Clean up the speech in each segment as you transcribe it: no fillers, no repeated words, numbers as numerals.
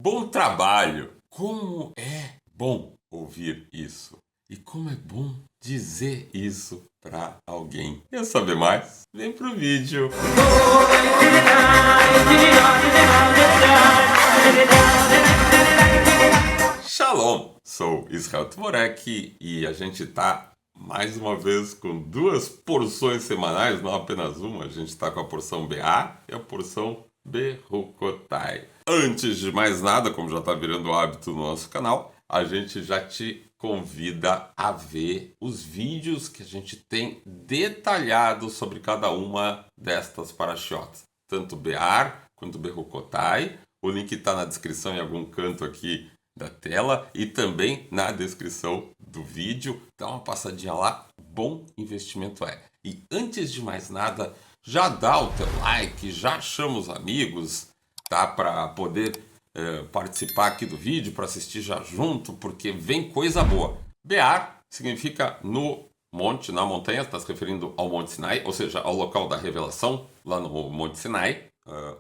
Bom trabalho! Como é bom ouvir isso? E como é bom dizer isso para alguém. Quer saber mais? Vem pro vídeo! Shalom! Sou Israel Tvorek e a gente tá mais uma vez com duas porções semanais, não apenas uma. A gente tá com a porção BA e a porção Berukotai. Antes de mais nada, como já está virando hábito no nosso canal, a gente já te convida a ver os vídeos que a gente tem detalhados sobre cada uma destas parashiotas, tanto Be'ar quanto Berukotai. O link está na descrição em algum canto aqui da tela e também na descrição do vídeo. Dá uma passadinha lá, bom investimento é. E antes de mais nada, já dá o teu like, já chama os amigos, tá? Para poder participar aqui do vídeo, para assistir já junto, porque vem coisa boa. Be'ar significa no monte, na montanha, está se referindo ao Monte Sinai, ou seja, ao local da revelação, lá no Monte Sinai,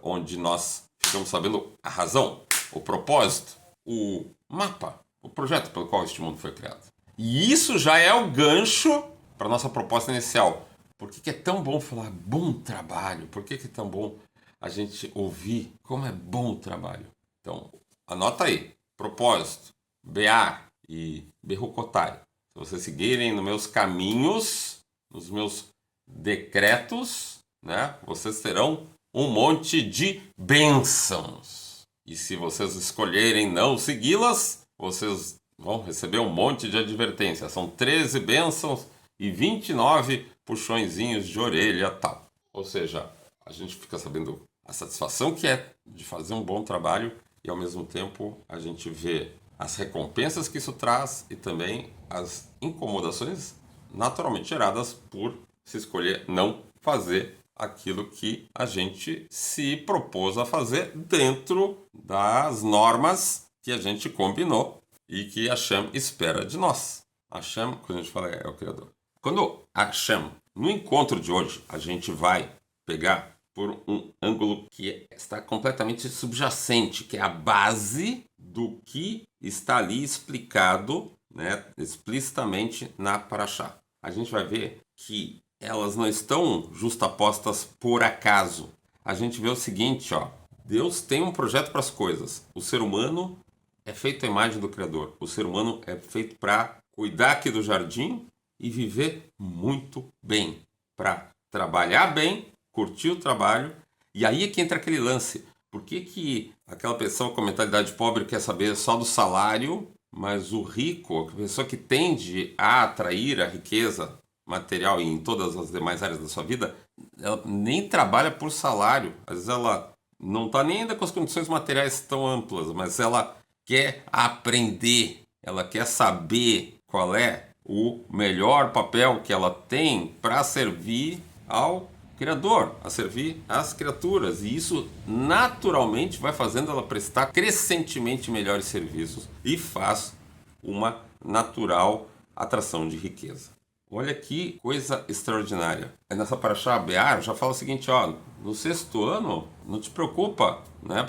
onde nós ficamos sabendo a razão, o propósito, o mapa, o projeto pelo qual este mundo foi criado. E isso já é o gancho para a nossa proposta inicial. Por que é tão bom falar bom trabalho? Por que é tão bom a gente ouvir como é bom o trabalho? Então, anota aí. Propósito, BA e Berukotai. Se vocês seguirem nos meus caminhos, nos meus decretos, né, vocês terão um monte de bênçãos. E se vocês escolherem não segui-las, vocês vão receber um monte de advertência. São 13 bênçãos e 29 puxõezinhos de orelha tal. Ou seja, a gente fica sabendo a satisfação que é de fazer um bom trabalho e ao mesmo tempo a gente vê as recompensas que isso traz e também as incomodações naturalmente geradas por se escolher não fazer aquilo que a gente se propôs a fazer dentro das normas que a gente combinou e que Hashem espera de nós. Hashem, quando a gente fala, é o Criador. Quando Hashem, no encontro de hoje, a gente vai pegar por um ângulo que está completamente subjacente, que é a base do que está ali explicado, né, explicitamente na Parashá. A gente vai ver que elas não estão justapostas por acaso. A gente vê o seguinte, ó, Deus tem um projeto para as coisas. O ser humano é feito à imagem do Criador. O ser humano é feito para cuidar aqui do jardim e viver muito bem, para trabalhar bem, curtir o trabalho. E aí é que entra aquele lance. Por que aquela pessoa com mentalidade pobre quer saber só do salário, mas o rico, a pessoa que tende a atrair a riqueza material e em todas as demais áreas da sua vida, ela nem trabalha por salário. Às vezes ela não está nem ainda com as condições materiais tão amplas, mas ela quer aprender, ela quer saber qual é o melhor papel que ela tem para servir ao Criador, a servir às criaturas. E isso naturalmente vai fazendo ela prestar crescentemente melhores serviços e faz uma natural atração de riqueza. Olha que coisa extraordinária. Nessa Parashá Be'ar já fala o seguinte, ó, no sexto ano, não te preocupa, né?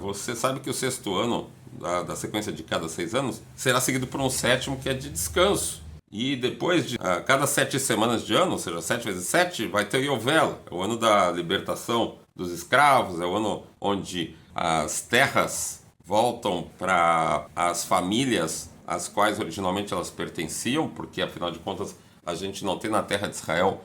Você sabe que o sexto ano da sequência de cada 6 anos será seguido por um sétimo que é de descanso. E depois de cada 7 semanas de ano, ou seja, 7 vezes 7, vai ter o Yovel, é o ano da libertação dos escravos, é o ano onde as terras voltam para as famílias às quais originalmente elas pertenciam, porque afinal de contas a gente não tem na terra de Israel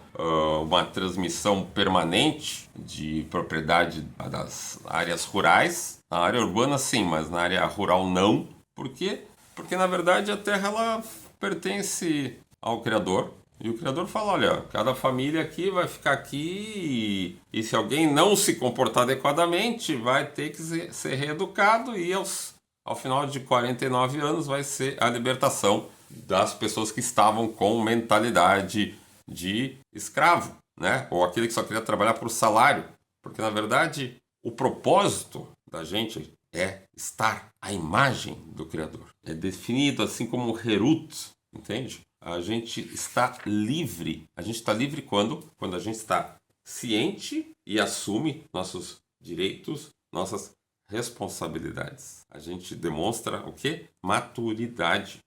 uma transmissão permanente de propriedade das áreas rurais. Na área urbana sim, mas na área rural não. Por quê? Porque na verdade a terra ela pertence ao Criador. E o Criador fala, olha, cada família aqui vai ficar aqui e se alguém não se comportar adequadamente vai ter que ser reeducado e ao final de 49 anos vai ser a libertação das pessoas que estavam com mentalidade de escravo, né? Ou aquele que só queria trabalhar por salário. Porque, na verdade, o propósito da gente é estar à imagem do Criador. É definido assim como Herut, entende? A gente está livre. A gente está livre quando a gente está ciente e assume nossos direitos, nossas responsabilidades. A gente demonstra o quê? Maturidade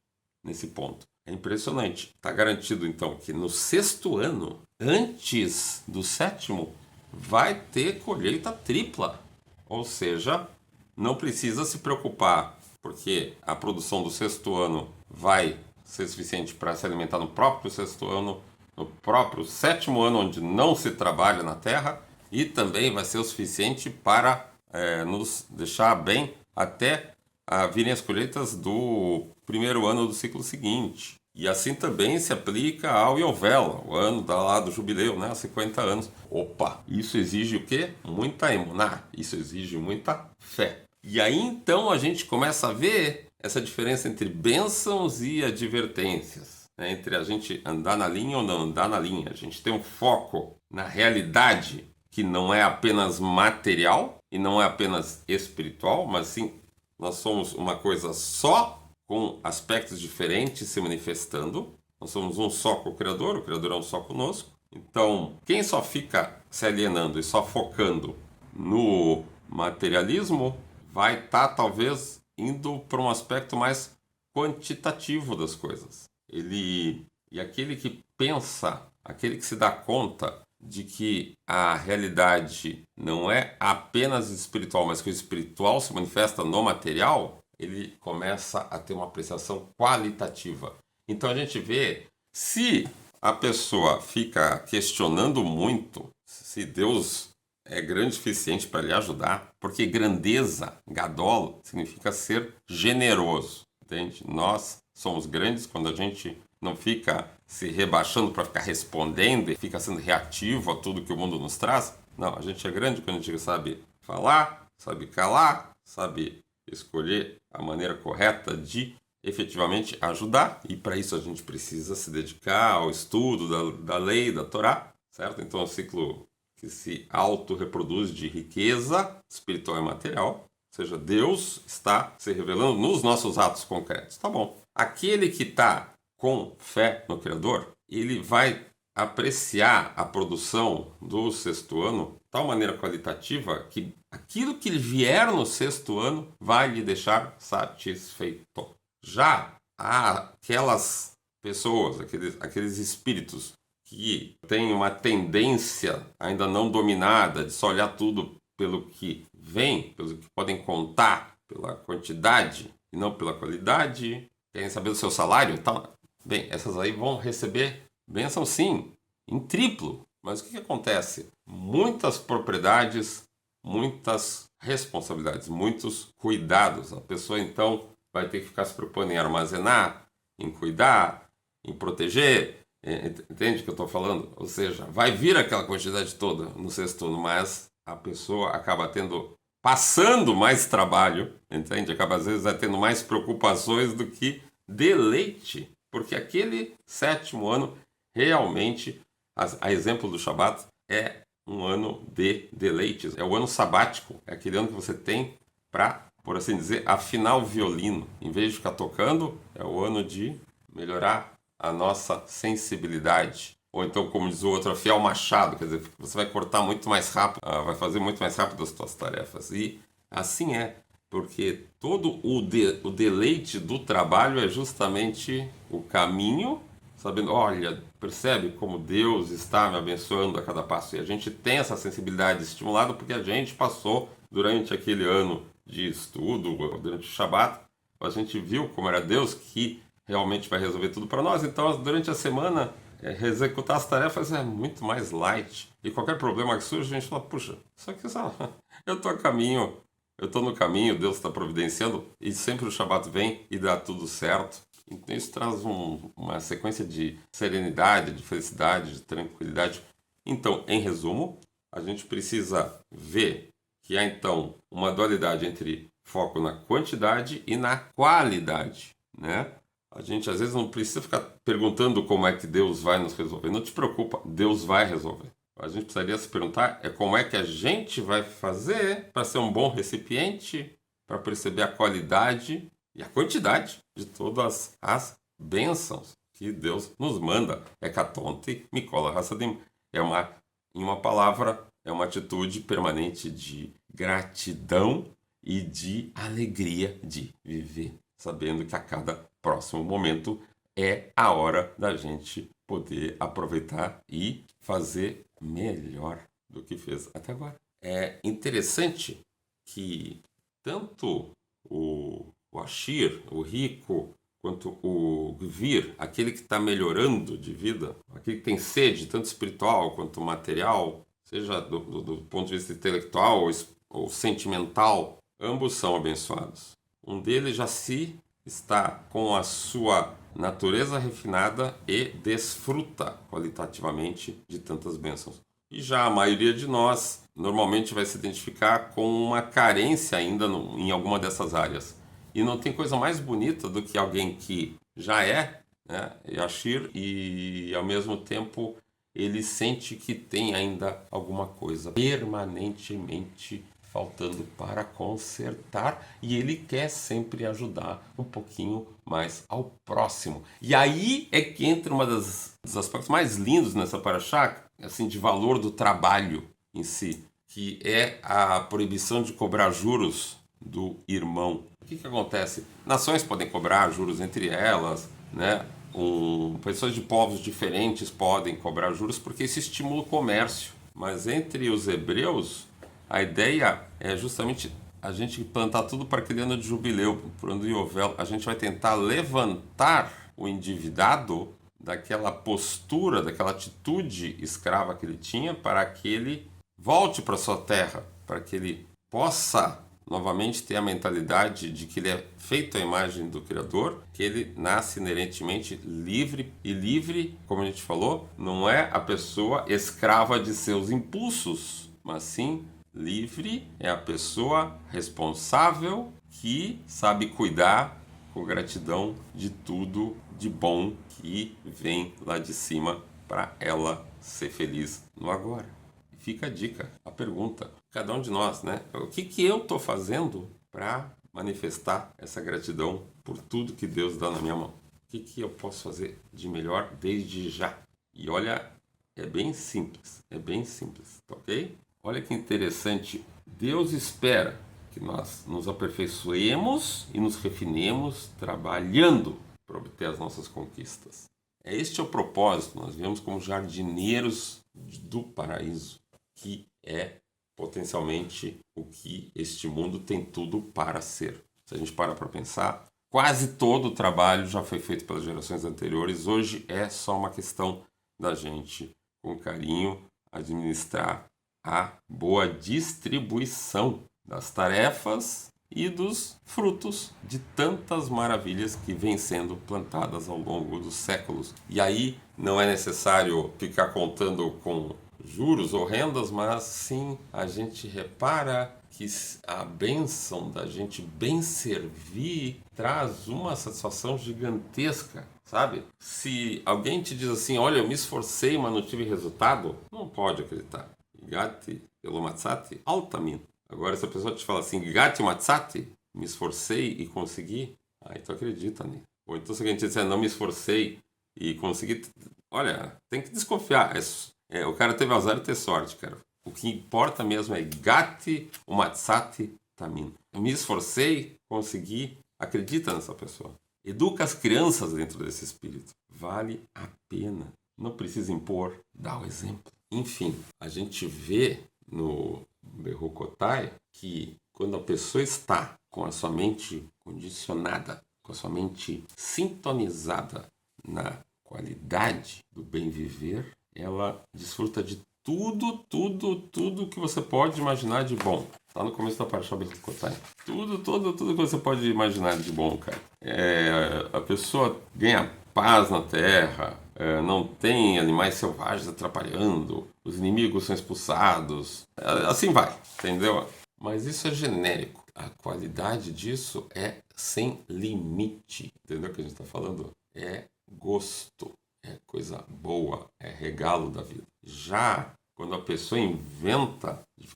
nesse ponto. É impressionante. Está garantido, então, que no 6º ano, antes do 7º, vai ter colheita tripla. Ou seja, não precisa se preocupar, porque a produção do 6º ano vai ser suficiente para se alimentar no próprio 6º ano, no próprio 7º ano, onde não se trabalha na terra, e também vai ser o suficiente para nos deixar bem até virem as colheitas do 1º ano do ciclo seguinte. E assim também se aplica ao Yovel, o ano lá do jubileu, né? 50 anos. Opa, isso exige o quê? Muita emuná, isso exige muita fé. E aí então a gente começa a ver essa diferença entre bênçãos e advertências, né? Entre a gente andar na linha ou não andar na linha. A gente tem um foco na realidade que não é apenas material e não é apenas espiritual, mas sim nós somos uma coisa só, com aspectos diferentes se manifestando. Nós somos um só com o Criador é um só conosco. Então, quem só fica se alienando e só focando no materialismo vai estar, talvez, indo para um aspecto mais quantitativo das coisas. E aquele que pensa, aquele que se dá conta de que a realidade não é apenas espiritual, mas que o espiritual se manifesta no material, ele começa a ter uma apreciação qualitativa. Então a gente vê, se a pessoa fica questionando muito se Deus é grande o suficiente para lhe ajudar, porque grandeza, gadol, significa ser generoso, entende? Nós somos grandes quando a gente não fica se rebaixando para ficar respondendo e fica sendo reativo a tudo que o mundo nos traz. Não, a gente é grande quando a gente sabe falar, sabe calar, sabe escolher a maneira correta de efetivamente ajudar, e para isso a gente precisa se dedicar ao estudo da lei, da Torá, certo? Então é um ciclo que se auto-reproduz de riqueza espiritual e material, ou seja, Deus está se revelando nos nossos atos concretos. Tá bom. Aquele que está com fé no Criador, ele vai apreciar a produção do 6º ano de tal maneira qualitativa que aquilo que lhe vier no 6º ano vai lhe deixar satisfeito. Já aquelas pessoas, aqueles espíritos que têm uma tendência ainda não dominada de só olhar tudo pelo que vem, pelo que podem contar, pela quantidade e não pela qualidade, querem saber do seu salário e tal, bem, essas aí vão receber bênção sim, em triplo. Mas o que acontece? Muitas propriedades, muitas responsabilidades, muitos cuidados. A pessoa então vai ter que ficar se preocupando em armazenar, em cuidar, em proteger. Entende o que eu estou falando? Ou seja, vai vir aquela quantidade toda no 6º ano, mas a pessoa acaba passando mais trabalho, entende? Acaba às vezes tendo mais preocupações do que deleite, porque aquele 7º ano realmente, a exemplo do Shabat, é um ano de deleites, é o ano sabático, é aquele ano que você tem para, por assim dizer, afinar o violino. Em vez de ficar tocando, é o ano de melhorar a nossa sensibilidade. Ou então, como diz o outro, afiar o machado, quer dizer, você vai cortar muito mais rápido, vai fazer muito mais rápido as suas tarefas. E assim é, porque todo o deleite do trabalho é justamente o caminho, sabendo, olha, percebe como Deus está me abençoando a cada passo. E a gente tem essa sensibilidade estimulada porque a gente passou durante aquele ano de estudo, durante o Shabat, a gente viu como era Deus que realmente vai resolver tudo para nós. Então, durante a semana, executar as tarefas é muito mais light. E qualquer problema que surge, a gente fala, puxa, isso aqui só... eu estou no caminho, Deus está providenciando, e sempre o Shabat vem e dá tudo certo. Então isso traz uma sequência de serenidade, de felicidade, de tranquilidade. Então, em resumo, a gente precisa ver que há então uma dualidade entre foco na quantidade e na qualidade, né? A gente às vezes não precisa ficar perguntando como é que Deus vai nos resolver. Não te preocupa, Deus vai resolver. A gente precisaria se perguntar como é que a gente vai fazer para ser um bom recipiente, para perceber a qualidade e a quantidade de todas as bênçãos que Deus nos manda. Hekatonte Mikola Hassadim. Em uma palavra, é uma atitude permanente de gratidão e de alegria de viver, sabendo que a cada próximo momento é a hora da gente poder aproveitar e fazer melhor do que fez até agora. É interessante que tanto o Ashir, o rico, quanto o Gvir, aquele que está melhorando de vida, aquele que tem sede, tanto espiritual quanto material, seja do ponto de vista intelectual ou sentimental, ambos são abençoados. Um deles já se está com a sua natureza refinada e desfruta qualitativamente de tantas bênçãos. E já a maioria de nós normalmente vai se identificar com uma carência ainda em alguma dessas áreas. E não tem coisa mais bonita do que alguém que já é, né, Yashir, e ao mesmo tempo ele sente que tem ainda alguma coisa permanentemente faltando para consertar e ele quer sempre ajudar um pouquinho mais ao próximo. E aí é que entra uma dos aspectos mais lindos nessa paraxá, assim, de valor do trabalho em si, que é a proibição de cobrar juros do irmão. O que acontece? Nações podem cobrar juros entre elas, né? Pessoas de povos diferentes podem cobrar juros porque isso estimula o comércio. Mas entre os hebreus, a ideia é justamente a gente plantar tudo para aquele ano de jubileu, para o ano do Yovel. A gente vai tentar levantar o endividado daquela postura, daquela atitude escrava que ele tinha, para que ele volte para sua terra, para que ele possa novamente ter a mentalidade de que ele é feito à imagem do Criador, que ele nasce inerentemente livre, e livre, como a gente falou, não é a pessoa escrava de seus impulsos, mas sim livre é a pessoa responsável que sabe cuidar com gratidão de tudo de bom que vem lá de cima para ela ser feliz no agora. Fica a dica, a pergunta, cada um de nós, né? O que eu estou fazendo para manifestar essa gratidão por tudo que Deus dá na minha mão? O que eu posso fazer de melhor desde já? E olha, é bem simples, tá ok? Olha que interessante, Deus espera que nós nos aperfeiçoemos e nos refinemos trabalhando para obter as nossas conquistas. Este é o propósito, nós vivemos como jardineiros do paraíso, que é potencialmente o que este mundo tem tudo para ser. Se a gente para pensar, quase todo o trabalho já foi feito pelas gerações anteriores, hoje é só uma questão da gente, com carinho, administrar a boa distribuição das tarefas e dos frutos de tantas maravilhas que vêm sendo plantadas ao longo dos séculos. E aí não é necessário ficar contando com juros ou rendas, mas sim a gente repara que a bênção da gente bem servir traz uma satisfação gigantesca, sabe? Se alguém te diz assim, olha, eu me esforcei, mas não tive resultado, não pode acreditar. Gati pelo matzati altamin. Agora, se a pessoa te fala assim, Gati matzati, me esforcei e consegui, aí tu acredita, né? Ou então se alguém te disser, não me esforcei e consegui, olha, tem que desconfiar. O cara teve azar e ter sorte, cara. O que importa mesmo é Gati matzati tamin. Eu me esforcei, consegui, acredita nessa pessoa. Educa as crianças dentro desse espírito. Vale a pena. Não precisa impor, dá o exemplo. Enfim, a gente vê no Berrocotai que quando a pessoa está com a sua mente condicionada, com a sua mente sintonizada na qualidade do bem viver, ela desfruta de tudo que você pode imaginar de bom. Tá no começo da Parashá Berrocotai. Tudo que você pode imaginar de bom, cara. A pessoa ganha paz na terra, não tem animais selvagens atrapalhando, os inimigos são expulsados, assim vai, entendeu? Mas isso é genérico. A qualidade disso é sem limite, entendeu o que a gente está falando? É gosto, é coisa boa, é regalo da vida. Já quando a pessoa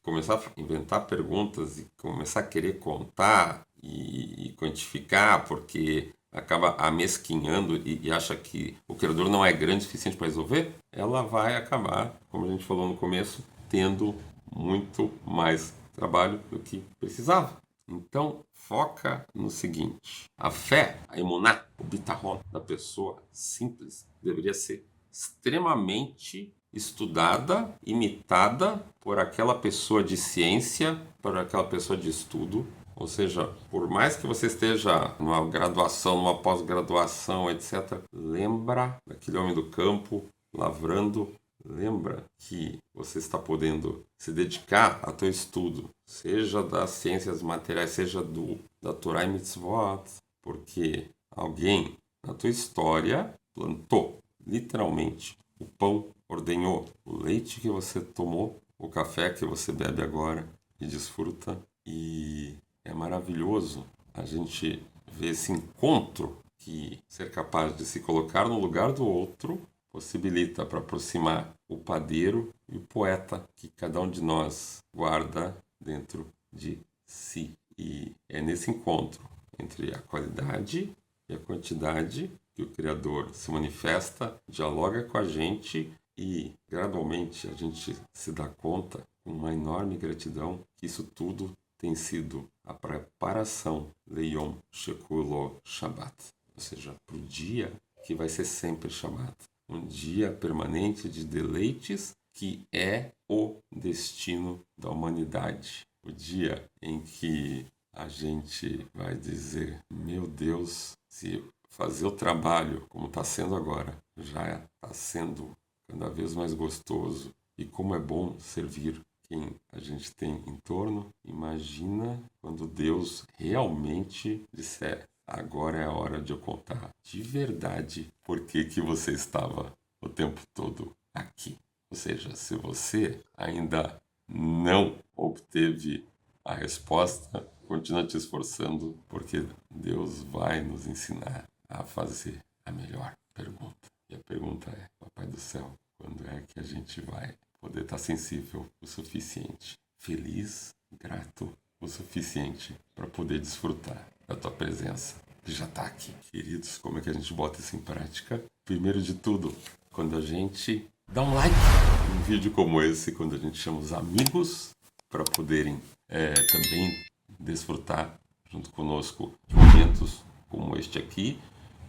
começar a inventar perguntas e começar a querer contar e quantificar, porque acaba amesquinhando e acha que o criador não é grande o suficiente para resolver, ela vai acabar, como a gente falou no começo, tendo muito mais trabalho do que precisava. Então, foca no seguinte. A fé, a emuná, o bitahon da pessoa simples deveria ser extremamente estudada, imitada por aquela pessoa de ciência, por aquela pessoa de estudo. Ou seja, por mais que você esteja numa graduação, numa pós-graduação, etc., lembra daquele homem do campo lavrando. Lembra que você está podendo se dedicar ao teu estudo, seja das ciências materiais, seja da Torá e Mitzvot, porque alguém na tua história plantou, literalmente, o pão, ordenhou o leite que você tomou, o café que você bebe agora e desfruta. E é maravilhoso a gente ver esse encontro, que ser capaz de se colocar no lugar do outro possibilita para aproximar o padeiro e o poeta que cada um de nós guarda dentro de si. E é nesse encontro entre a qualidade e a quantidade que o Criador se manifesta, dialoga com a gente e gradualmente a gente se dá conta, com uma enorme gratidão, que isso tudo tem sido a preparação Yom Shekulo Shabbat, ou seja, para o dia que vai ser sempre Shabbat. Um dia permanente de deleites que é o destino da humanidade. O dia em que a gente vai dizer, meu Deus, se fazer o trabalho como está sendo agora, já está sendo cada vez mais gostoso. E como é bom servir quem a gente tem em torno. Imagina quando Deus realmente disser, agora é a hora de eu contar de verdade por que você estava o tempo todo aqui. Ou seja, se você ainda não obteve a resposta, continua te esforçando, porque Deus vai nos ensinar a fazer a melhor pergunta. E a pergunta é, Papai do Céu, quando é que a gente vai poder estar sensível o suficiente, feliz, grato o suficiente para poder desfrutar da tua presença, que já está aqui. Queridos, como é que a gente bota isso em prática? Primeiro de tudo, quando a gente dá um like num vídeo como esse, quando a gente chama os amigos para poderem também desfrutar junto conosco de momentos como este aqui,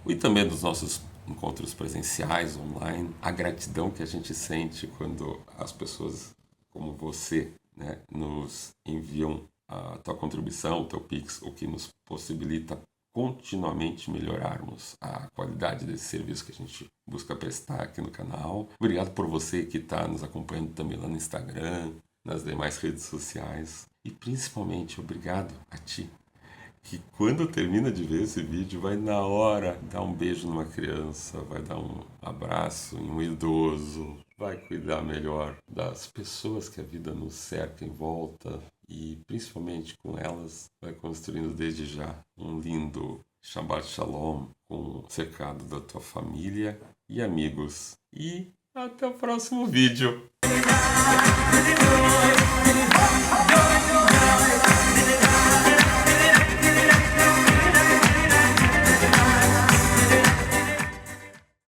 e também dos nossos encontros presenciais, online, a gratidão que a gente sente quando as pessoas como você, né, nos enviam a tua contribuição, o teu Pix, o que nos possibilita continuamente melhorarmos a qualidade desse serviço que a gente busca prestar aqui no canal. Obrigado por você que está nos acompanhando também lá no Instagram, nas demais redes sociais. E principalmente, obrigado a ti, que quando termina de ver esse vídeo, vai na hora dar um beijo numa criança, vai dar um abraço em um idoso, vai cuidar melhor das pessoas que a vida nos cerca em volta e principalmente com elas vai construindo desde já um lindo Shabbat Shalom com o cercado da tua família e amigos. E até o próximo vídeo!